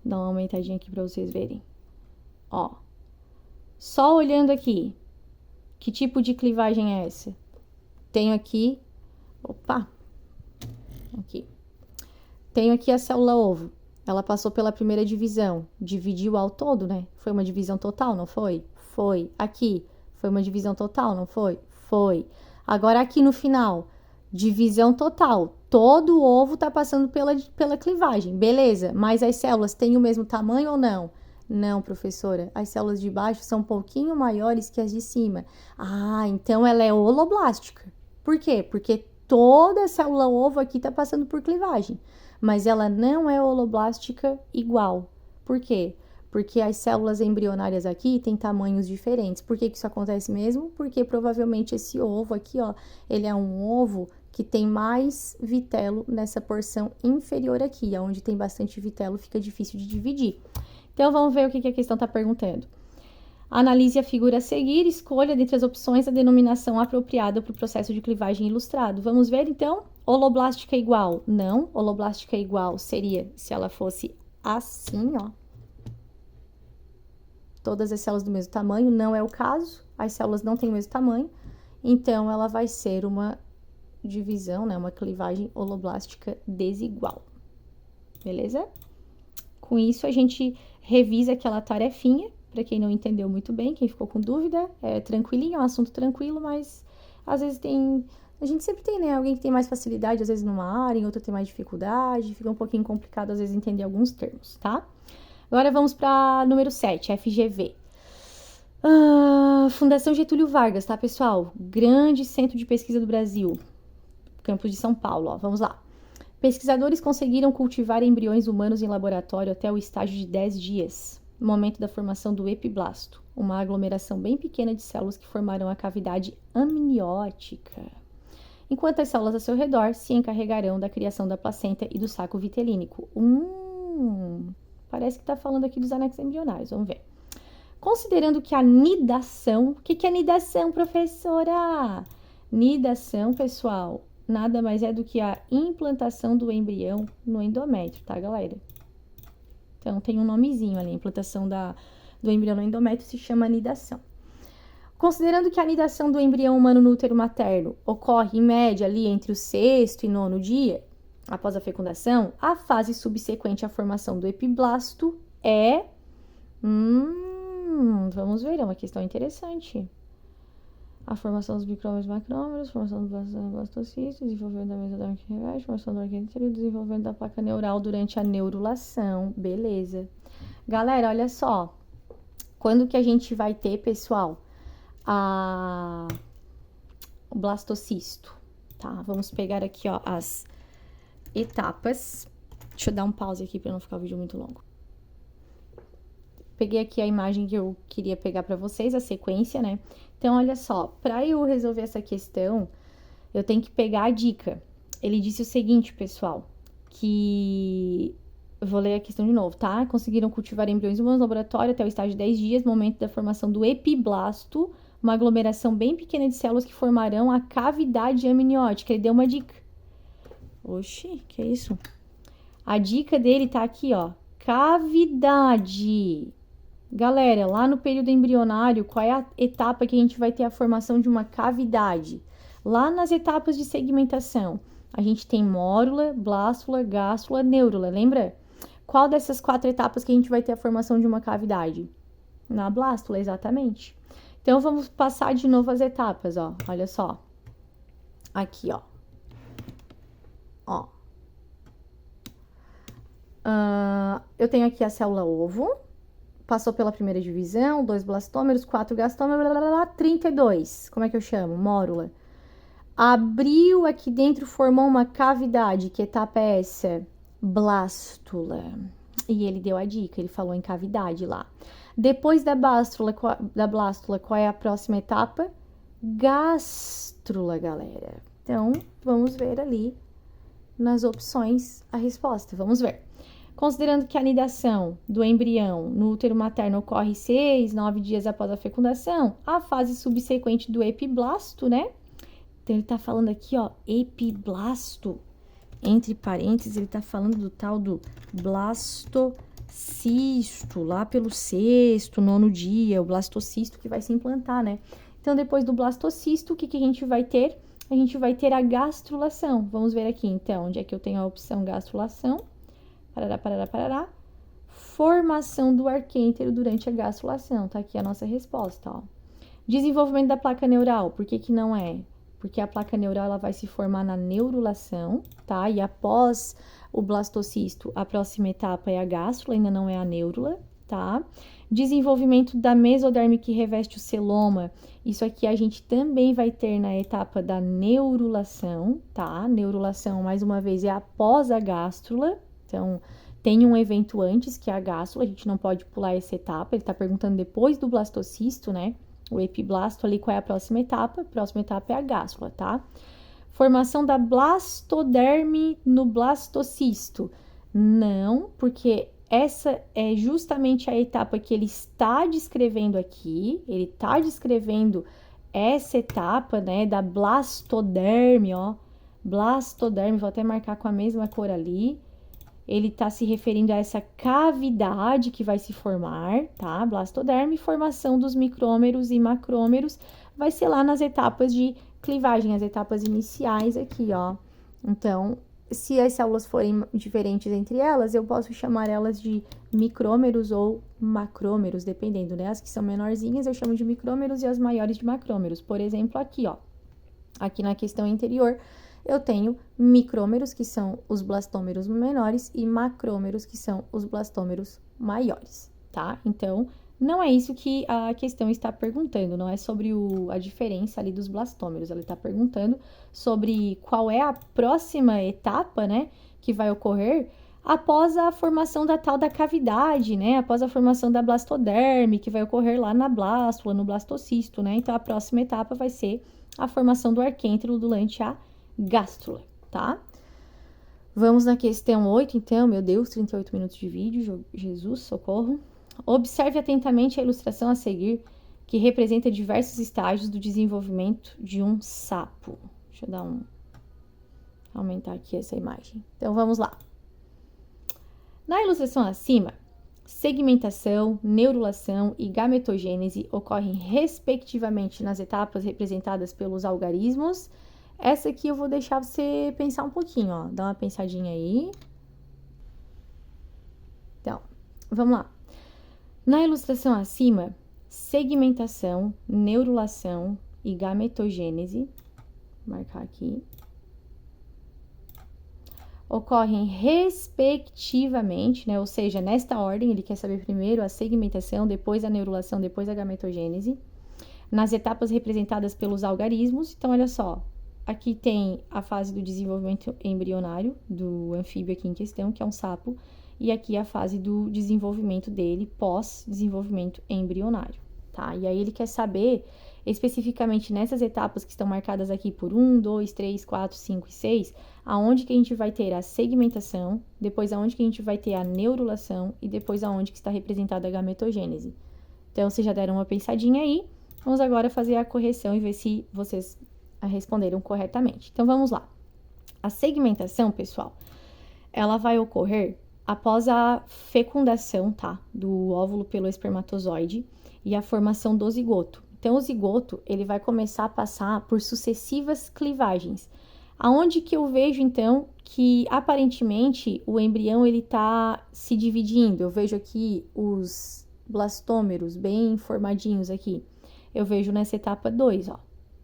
Dá uma aumentadinha aqui para vocês verem. Ó, só olhando aqui, que tipo de clivagem é essa? Tenho aqui, aqui. Tenho aqui a célula ovo. Ela passou pela primeira divisão, dividiu ao todo, né? Foi uma divisão total, não foi? Foi. Aqui, foi uma divisão total, não foi? Foi. Agora aqui no final, divisão total. Todo o ovo tá passando pela clivagem, beleza. Mas as células têm o mesmo tamanho ou não? Não, professora. As células de baixo são um pouquinho maiores que as de cima. Ah, então ela é holoblástica. Por quê? Porque toda a célula ovo aqui tá passando por clivagem. Mas ela não é holoblástica igual. Por quê? Porque as células embrionárias aqui têm tamanhos diferentes. Por que isso acontece mesmo? Porque provavelmente esse ovo aqui, ó, ele é um ovo que tem mais vitelo nessa porção inferior aqui, onde tem bastante vitelo, fica difícil de dividir. Então, vamos ver o que a questão está perguntando. Analise a figura a seguir, escolha dentre as opções a denominação apropriada para o processo de clivagem ilustrado. Vamos ver, então? Holoblástica igual? Não. Holoblástica igual seria se ela fosse assim, ó. Todas as células do mesmo tamanho, não é o caso. As células não têm o mesmo tamanho. Então, ela vai ser uma divisão, né? Uma clivagem holoblástica desigual. Beleza? Com isso, a gente revisa aquela tarefinha. Para quem não entendeu muito bem, quem ficou com dúvida, é tranquilinho, é um assunto tranquilo, mas às vezes a gente sempre tem, né, alguém que tem mais facilidade, às vezes numa área, em outra tem mais dificuldade, fica um pouquinho complicado às vezes entender alguns termos, tá? Agora vamos para número 7, FGV. Fundação Getúlio Vargas, tá, pessoal? Grande centro de pesquisa do Brasil, campus de São Paulo, ó, vamos lá. Pesquisadores conseguiram cultivar embriões humanos em laboratório até o estágio de 10 dias. No momento da formação do epiblasto, uma aglomeração bem pequena de células que formarão a cavidade amniótica, enquanto as células ao seu redor se encarregarão da criação da placenta e do saco vitelínico. Parece que está falando aqui dos anexos embrionários, vamos ver. Considerando que a nidação... O que é nidação, professora? Nidação, pessoal, nada mais é do que a implantação do embrião no endométrio, tá, galera? Então, tem um nomezinho ali, a implantação do embrião no endométrio se chama anidação. Considerando que a anidação do embrião humano no útero materno ocorre, em média, ali entre o 6º e 9º dia, após a fecundação, a fase subsequente à formação do epiblasto é... vamos ver, é uma questão interessante. A formação dos micrômeros e macrômeros, formação do blastocisto, desenvolvimento da mesoderma que reveste, formação do arquênitero e desenvolvimento da placa neural durante a neurulação. Beleza. Galera, olha só. Quando que a gente vai ter, pessoal, o blastocisto? Tá, vamos pegar aqui, ó, as etapas. Deixa eu dar um pause aqui para não ficar o vídeo muito longo. Peguei aqui a imagem que eu queria pegar para vocês, a sequência, né? Então, olha só, para eu resolver essa questão, eu tenho que pegar a dica. Ele disse o seguinte, pessoal, que Eu vou ler a questão de novo, tá? Conseguiram cultivar embriões humanos no laboratório até o estágio de 10 dias, momento da formação do epiblasto, uma aglomeração bem pequena de células que formarão a cavidade amniótica. Ele deu uma dica. Oxi, que é isso? A dica dele tá aqui, ó. Cavidade. Galera, lá no período embrionário, qual é a etapa que a gente vai ter a formação de uma cavidade? Lá nas etapas de segmentação, a gente tem mórula, blástula, gástula, neurula, lembra? Qual dessas 4 etapas que a gente vai ter a formação de uma cavidade? Na blástula, exatamente. Então, vamos passar de novo as etapas, ó. Olha só. Aqui, ó. Ó. Eu tenho aqui a célula ovo. Passou pela primeira divisão, 2 blastômeros, 4 gastômeros, 32. Como é que eu chamo? Mórula. Abriu aqui dentro, formou uma cavidade. Que etapa é essa? Blástula. E ele deu a dica, ele falou em cavidade lá. Depois da blástula, qual é a próxima etapa? Gástrula, galera. Então, vamos ver ali nas opções a resposta. Vamos ver. Considerando que a anidação do embrião no útero materno ocorre 6, 9 dias após a fecundação, a fase subsequente do epiblasto, né? Então, ele tá falando aqui, ó, epiblasto. Entre parênteses, ele tá falando do tal do blastocisto, lá pelo 6º, 9º dia, o blastocisto que vai se implantar, né? Então, depois do blastocisto, o que a gente vai ter? A gente vai ter a gastrulação. Vamos ver aqui, então, onde é que eu tenho a opção gastrulação. Parará. Formação do arquêntero durante a gastrulação. Tá aqui a nossa resposta, ó. Desenvolvimento da placa neural. Por que não é? Porque a placa neural ela vai se formar na neurulação, tá? E após o blastocisto, a próxima etapa é a gástrula, ainda não é a neurula, tá? Desenvolvimento da mesoderme que reveste o celoma. Isso aqui a gente também vai ter na etapa da neurulação, tá? Neurulação, mais uma vez, é após a gástrula. Então, tem um evento antes, que é a gástrula, a gente não pode pular essa etapa. Ele tá perguntando depois do blastocisto, né? O epiblasto ali, qual é a próxima etapa? A próxima etapa é a gástrula, tá? Formação da blastoderme no blastocisto. Não, porque essa é justamente a etapa que ele está descrevendo aqui. Ele tá descrevendo essa etapa, né, da blastoderme, ó. Blastoderme, vou até marcar com a mesma cor ali. Ele está se referindo a essa cavidade que vai se formar, tá? Blastoderme, formação dos micrômeros e macrômeros, vai ser lá nas etapas de clivagem, as etapas iniciais aqui, ó. Então, se as células forem diferentes entre elas, eu posso chamar elas de micrômeros ou macrômeros, dependendo, né? As que são menorzinhas eu chamo de micrômeros e as maiores de macrômeros. Por exemplo, aqui, ó. Aqui na questão anterior, eu tenho micrômeros, que são os blastômeros menores, e macrômeros, que são os blastômeros maiores, tá? Então, não é isso que a questão está perguntando, não é sobre a diferença ali dos blastômeros. Ela está perguntando sobre qual é a próxima etapa, né, que vai ocorrer após a formação da tal da cavidade, né, após a formação da blastoderme, que vai ocorrer lá na blástula, no blastocisto, né? Então, a próxima etapa vai ser a formação do arquêntero durante a gástrula, tá? Vamos na questão 8, então. Meu Deus, 38 minutos de vídeo. Jesus, socorro. Observe atentamente a ilustração a seguir, que representa diversos estágios do desenvolvimento de um sapo. Deixa eu aumentar aqui essa imagem. Então, vamos lá. Na ilustração acima, segmentação, neurulação e gametogênese ocorrem respectivamente nas etapas representadas pelos algarismos. Essa aqui eu vou deixar você pensar um pouquinho, ó. Dá uma pensadinha aí. Então, vamos lá. Na ilustração acima, segmentação, neurulação e gametogênese, vou marcar aqui, ocorrem respectivamente, né? Ou seja, nesta ordem, ele quer saber primeiro a segmentação, depois a neurulação, depois a gametogênese, nas etapas representadas pelos algarismos. Então, olha só. Aqui tem a fase do desenvolvimento embrionário do anfíbio aqui em questão, que é um sapo, e aqui a fase do desenvolvimento dele pós-desenvolvimento embrionário, tá? E aí ele quer saber especificamente nessas etapas que estão marcadas aqui por 1, 2, 3, 4, 5 e 6, aonde que a gente vai ter a segmentação, depois aonde que a gente vai ter a neurulação e depois aonde que está representada a gametogênese. Então, vocês já deram uma pensadinha aí. Vamos agora fazer a correção e ver se vocês responderam corretamente. Então, vamos lá. A segmentação, pessoal, ela vai ocorrer após a fecundação, tá? Do óvulo pelo espermatozoide e a formação do zigoto. Então, o zigoto, ele vai começar a passar por sucessivas clivagens. Aonde que eu vejo, então, que aparentemente o embrião, ele tá se dividindo. Eu vejo aqui os blastômeros bem formadinhos aqui. Eu vejo nessa etapa 2, ó,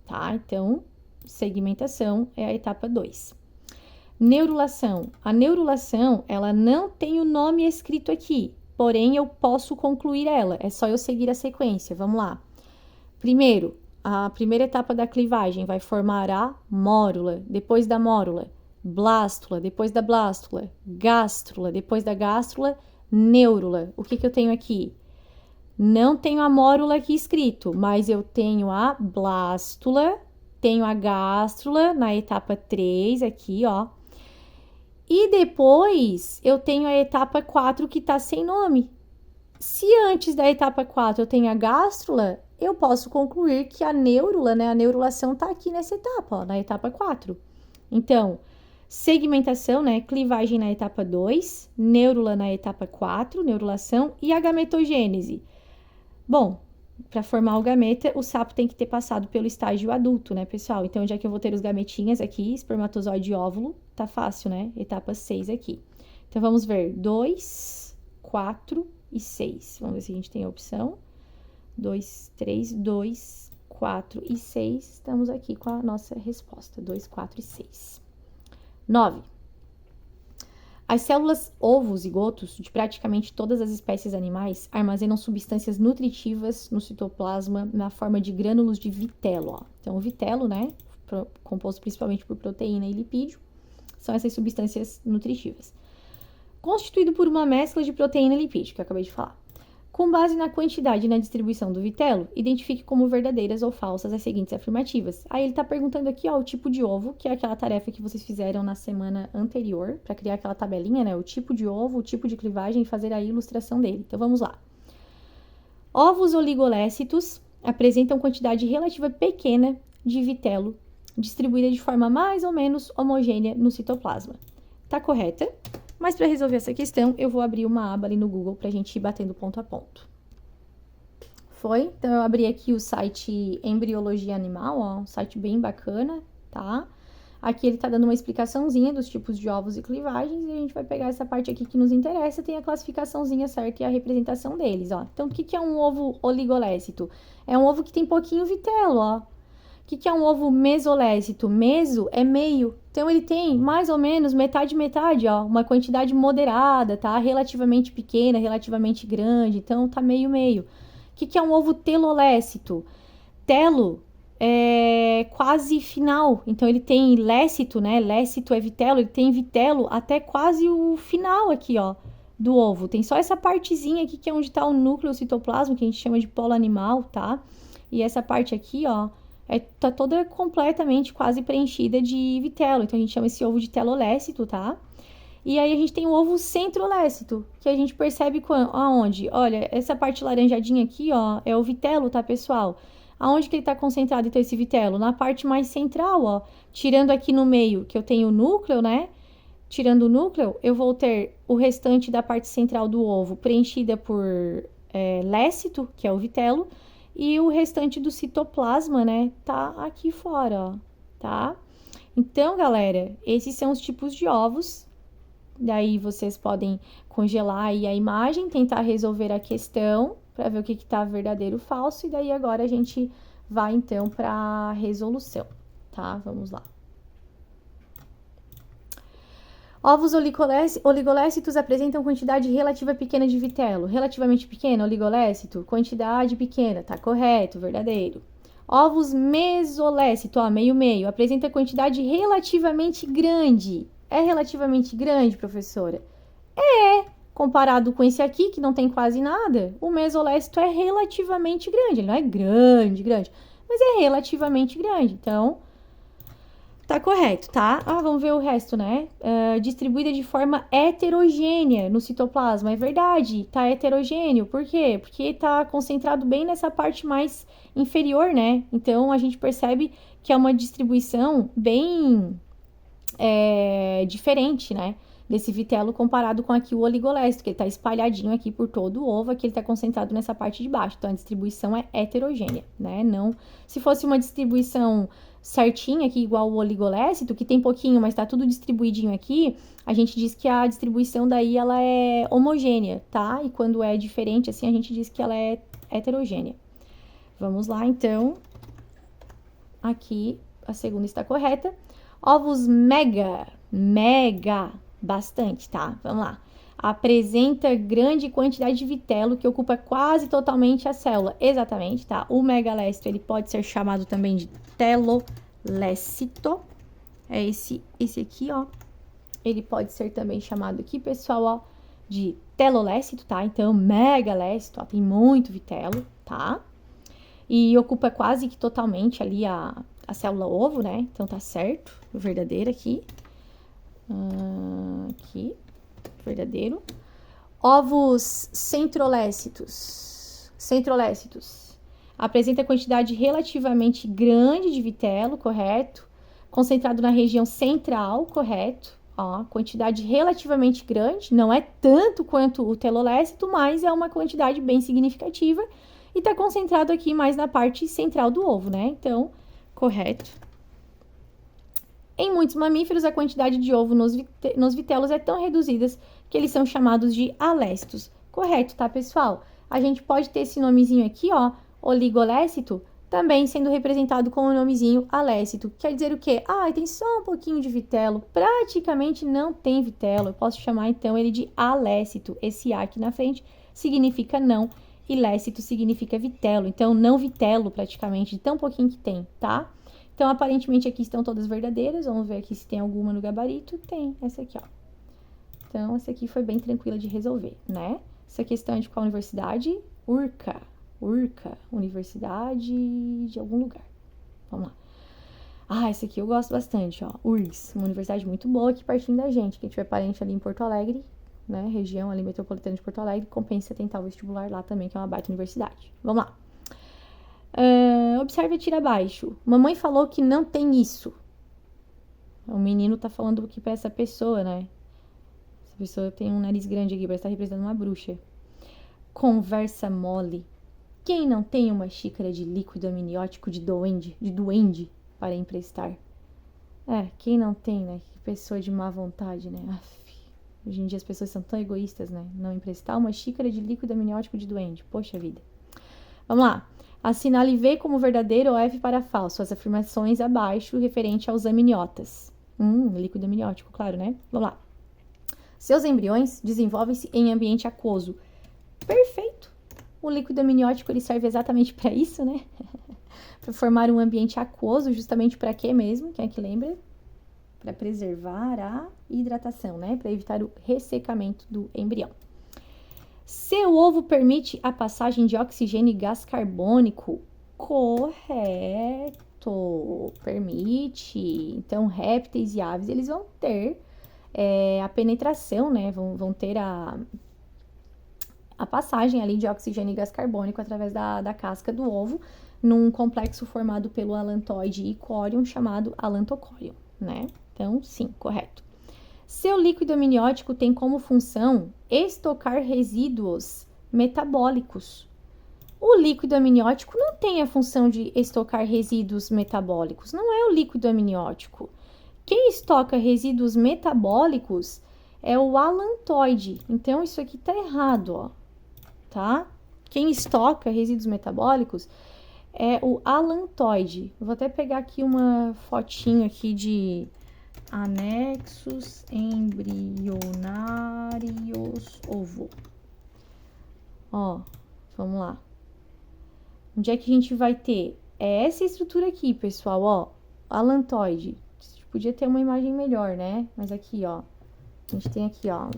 tá? Então, segmentação é a etapa 2. Neurulação. A neurulação, ela não tem o nome escrito aqui, porém eu posso concluir ela, é só eu seguir a sequência, vamos lá. Primeiro, a primeira etapa da clivagem vai formar a mórula, depois da mórula, blástula, depois da blástula, gástrula, depois da gástrula, neurula. O que eu tenho aqui? Não tenho a mórula aqui escrito, mas eu tenho a blástula, tenho a gástrula na etapa 3 aqui, ó. E depois eu tenho a etapa 4 que tá sem nome. Se antes da etapa 4 eu tenho a gástrula, eu posso concluir que a neurula, né, a neurulação tá aqui nessa etapa, ó, na etapa 4. Então, segmentação, né, clivagem na etapa 2, neurula na etapa 4, neurulação e a gametogênese. Bom, para formar o gameta, o sapo tem que ter passado pelo estágio adulto, né, pessoal? Então, já que eu vou ter os gametinhas aqui, espermatozoide e óvulo, tá fácil, né? Etapa 6 aqui. Então, vamos ver 2, 4 e 6. Vamos ver se a gente tem a opção. 2, 3, 2, 4 e 6. Estamos aqui com a nossa resposta. 2, 4 e 6. 9. As células ovo-zigotos de praticamente todas as espécies animais armazenam substâncias nutritivas no citoplasma na forma de grânulos de vitelo. Ó. Então, o vitelo, né, composto principalmente por proteína e lipídio, são essas substâncias nutritivas. Constituído por uma mescla de proteína e lipídio, que eu acabei de falar. Com base na quantidade e na distribuição do vitelo, identifique como verdadeiras ou falsas as seguintes afirmativas. Aí ele está perguntando aqui, ó, o tipo de ovo, que é aquela tarefa que vocês fizeram na semana anterior, para criar aquela tabelinha, né? O tipo de ovo, o tipo de clivagem e fazer a ilustração dele. Então, vamos lá. Ovos oligolécitos apresentam quantidade relativa pequena de vitelo, distribuída de forma mais ou menos homogênea no citoplasma. Tá correta? Mas para resolver essa questão, eu vou abrir uma aba ali no Google para a gente ir batendo ponto a ponto. Foi? Então, eu abri aqui o site Embriologia Animal, ó, um site bem bacana, tá? Aqui ele tá dando uma explicaçãozinha dos tipos de ovos e clivagens, e a gente vai pegar essa parte aqui que nos interessa, tem a classificaçãozinha certa e a representação deles, ó. Então, o que é um ovo oligolécito? É um ovo que tem pouquinho vitelo, ó. O que é um ovo mesolécito? Meso é meio. Então, ele tem mais ou menos metade, ó. Uma quantidade moderada, tá? Relativamente pequena, relativamente grande. Então, tá meio. O que é um ovo telolécito? Telo é quase final. Então, ele tem lécito, né? Lécito é vitelo. Ele tem vitelo até quase o final aqui, ó, do ovo. Tem só essa partezinha aqui que é onde tá o núcleo citoplasma, que a gente chama de polo animal, tá? E essa parte aqui, ó, tá toda completamente quase preenchida de vitelo. Então, a gente chama esse ovo de telolécito, tá? E aí, a gente tem o ovo centrolécito, que a gente percebe aonde? Olha, essa parte laranjadinha aqui, ó, é o vitelo, tá, pessoal? Aonde que ele tá concentrado, então, esse vitelo? Na parte mais central, ó. Tirando aqui no meio, que eu tenho o núcleo, né? Tirando o núcleo, eu vou ter o restante da parte central do ovo preenchida por lécito, que é o vitelo. E o restante do citoplasma, né, tá aqui fora, ó, tá? Então, galera, esses são os tipos de ovos. Daí, vocês podem congelar aí a imagem, tentar resolver a questão, para ver o que tá verdadeiro ou falso. E daí, agora, a gente vai, então, para resolução, tá? Vamos lá. Ovos oligolécitos apresentam quantidade relativa pequena de vitelo. Relativamente pequena, oligolécito, quantidade pequena, tá correto, verdadeiro. Ovos mesolécito, ó, meio, apresenta quantidade relativamente grande. É relativamente grande, professora? É, comparado com esse aqui, que não tem quase nada, o mesolécito é relativamente grande. Ele não é grande, mas é relativamente grande. Então, tá correto, tá? Vamos ver o resto, né? Distribuída de forma heterogênea no citoplasma. É verdade, tá heterogêneo. Por quê? Porque tá concentrado bem nessa parte mais inferior, né? Então, a gente percebe que é uma distribuição bem diferente, né? Desse vitelo comparado com aqui o oligolécito, que ele tá espalhadinho aqui por todo o ovo, aqui ele tá concentrado nessa parte de baixo. Então, a distribuição é heterogênea, né? Não, se fosse uma distribuição certinha aqui, igual o oligolécito, que tem pouquinho, mas tá tudo distribuidinho aqui, a gente diz que a distribuição daí, ela é homogênea, tá? E quando é diferente, assim, a gente diz que ela é heterogênea. Vamos lá, então. Aqui, a segunda está correta. Ovos mega, bastante, tá? Vamos lá. Apresenta grande quantidade de vitelo que ocupa quase totalmente a célula. Exatamente, tá? O megalécito, ele pode ser chamado também de telolécito. É esse aqui, ó. Ele pode ser também chamado aqui, pessoal, ó, de telolécito, tá? Então, megalécito, ó, tem muito vitelo, tá? E ocupa quase que totalmente ali a célula ovo, né? Então, tá certo. O verdadeiro aqui. Aqui. Verdadeiro. Ovos centrolécitos. Apresenta quantidade relativamente grande de vitelo, correto? Concentrado na região central, correto? Ó, quantidade relativamente grande. Não é tanto quanto o telolécito, mas é uma quantidade bem significativa. E tá concentrado aqui mais na parte central do ovo, né? Então, correto. Em muitos mamíferos, a quantidade de ovo nos vitelos é tão reduzida que eles são chamados de alécitos. Correto, tá, pessoal? A gente pode ter esse nomezinho aqui, ó, oligolécito, também sendo representado com o nomezinho alécito. Quer dizer o quê? Tem só um pouquinho de vitelo, praticamente não tem vitelo. Eu posso chamar, então, ele de alécito. Esse A aqui na frente significa não, e lécito significa vitelo. Então, não vitelo, praticamente, de tão pouquinho que tem, tá? Então, aparentemente, aqui estão todas verdadeiras. Vamos ver aqui se tem alguma no gabarito. Tem, essa aqui, ó. Então, essa aqui foi bem tranquila de resolver, né? Essa questão é de qual universidade? Urca, universidade de algum lugar. Vamos lá. Essa aqui eu gosto bastante, ó. URGS, uma universidade muito boa aqui pertinho da gente. Quem tiver parente ali em Porto Alegre, né? Região ali metropolitana de Porto Alegre, compensa tentar o vestibular lá também, que é uma baita universidade. Vamos lá. Observe a tira abaixo. Mamãe falou que não tem isso. O menino tá falando aqui pra essa pessoa, né? Essa pessoa tem um nariz grande aqui, parece estar representando uma bruxa. Conversa mole. Quem não tem uma xícara de líquido amniótico de duende para emprestar? Quem não tem, né? Que pessoa de má vontade, né? Hoje em dia as pessoas são tão egoístas, né? Não emprestar uma xícara de líquido amniótico de duende. Poxa vida. Vamos lá. Assinale V como verdadeiro ou F para falso. As afirmações abaixo referente aos amniotas. Líquido amniótico, claro, né? Vamos lá. Seus embriões desenvolvem-se em ambiente aquoso. Perfeito. O líquido amniótico, ele serve exatamente para isso, né? Para formar um ambiente aquoso, justamente para quê mesmo? Quem é que lembra? Para preservar a hidratação, né? Para evitar o ressecamento do embrião. Seu ovo permite a passagem de oxigênio e gás carbônico? Correto. Permite. Então, répteis e aves, eles vão ter a penetração, né? Vão ter a passagem ali de oxigênio e gás carbônico através da casca do ovo, num complexo formado pelo alantoide e córion, chamado alantocórion, né? Então, sim, correto. Seu líquido amniótico tem como função estocar resíduos metabólicos. O líquido amniótico não tem a função de estocar resíduos metabólicos, não é o líquido amniótico. Quem estoca resíduos metabólicos é o alantoide. Então, isso aqui tá errado, ó. Tá? Quem estoca resíduos metabólicos é o alantoide. Eu vou até pegar aqui uma fotinho aqui de anexos embrionários ovo. Ó, vamos lá. Onde é que a gente vai ter? É essa estrutura aqui, pessoal, ó. Alantoide. Podia ter uma imagem melhor, né? Mas aqui, ó. A gente tem aqui, ó.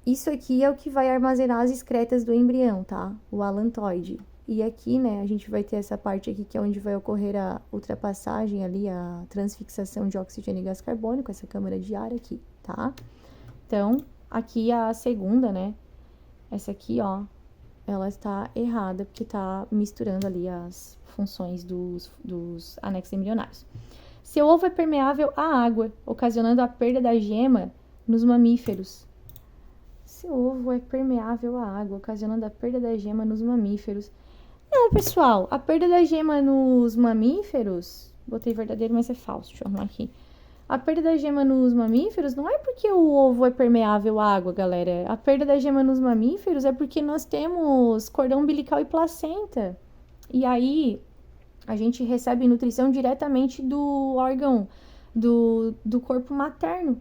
Isso aqui é o que vai armazenar as excretas do embrião, tá? O alantoide. E aqui, né, a gente vai ter essa parte aqui que é onde vai ocorrer a ultrapassagem ali, a transfixação de oxigênio e gás carbônico, essa câmara de ar aqui, tá? Então, aqui a segunda, né, essa aqui, ó, ela está errada, porque tá misturando ali as funções dos anexos embrionários. Seu ovo é permeável à água, ocasionando a perda da gema nos mamíferos. Seu ovo é permeável à água, ocasionando a perda da gema nos mamíferos. Não, pessoal, a perda da gema nos mamíferos... Botei verdadeiro, mas é falso. Deixa eu arrumar aqui. A perda da gema nos mamíferos não é porque o ovo é permeável à água, galera. A perda da gema nos mamíferos é porque nós temos cordão umbilical e placenta. E aí, a gente recebe nutrição diretamente do órgão do corpo materno.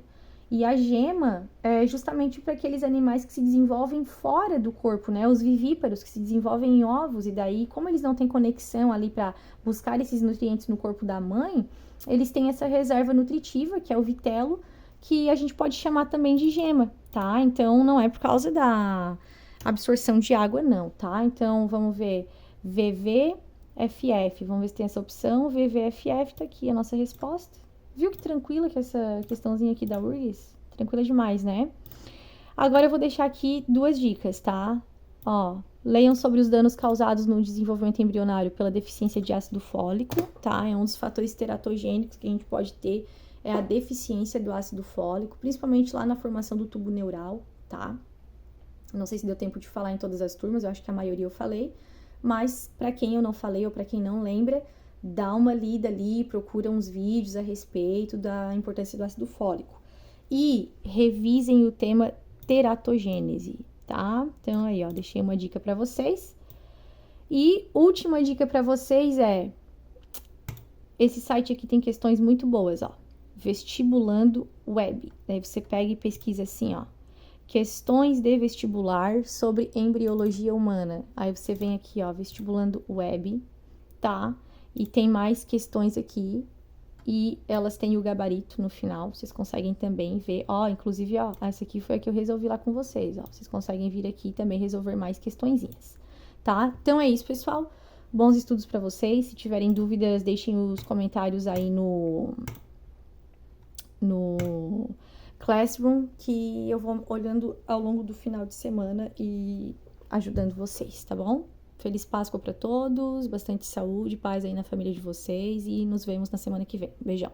E a gema é justamente para aqueles animais que se desenvolvem fora do corpo, né? Os vivíparos que se desenvolvem em ovos, e daí, como eles não têm conexão ali para buscar esses nutrientes no corpo da mãe, eles têm essa reserva nutritiva, que é o vitelo, que a gente pode chamar também de gema, tá? Então, não é por causa da absorção de água, não, tá? Então, vamos ver VVFF. Vamos ver se tem essa opção. VVFF, tá aqui a nossa resposta. Viu que tranquila que essa questãozinha aqui da URGS? Tranquila demais, né? Agora eu vou deixar aqui 2 dicas, tá? Ó, leiam sobre os danos causados no desenvolvimento embrionário pela deficiência de ácido fólico, tá? É um dos fatores teratogênicos que a gente pode ter, é a deficiência do ácido fólico, principalmente lá na formação do tubo neural, tá? Não sei se deu tempo de falar em todas as turmas, eu acho que a maioria eu falei, mas para quem eu não falei ou para quem não lembra, dá uma lida ali, procura uns vídeos a respeito da importância do ácido fólico. E revisem o tema teratogênese, tá? Então aí, ó, deixei uma dica para vocês. E última dica para vocês é esse site aqui tem questões muito boas, ó. Vestibulando Web. Daí você pega e pesquisa assim, ó. Questões de vestibular sobre embriologia humana. Aí você vem aqui, ó, Vestibulando Web, tá? E tem mais questões aqui, e elas têm o gabarito no final, vocês conseguem também ver, ó, inclusive, ó, essa aqui foi a que eu resolvi lá com vocês, ó, vocês conseguem vir aqui também resolver mais questõezinhas, tá? Então é isso, pessoal, bons estudos para vocês, se tiverem dúvidas, deixem os comentários aí no Classroom, que eu vou olhando ao longo do final de semana e ajudando vocês, tá bom? Feliz Páscoa para todos, bastante saúde, paz aí na família de vocês e nos vemos na semana que vem. Beijão!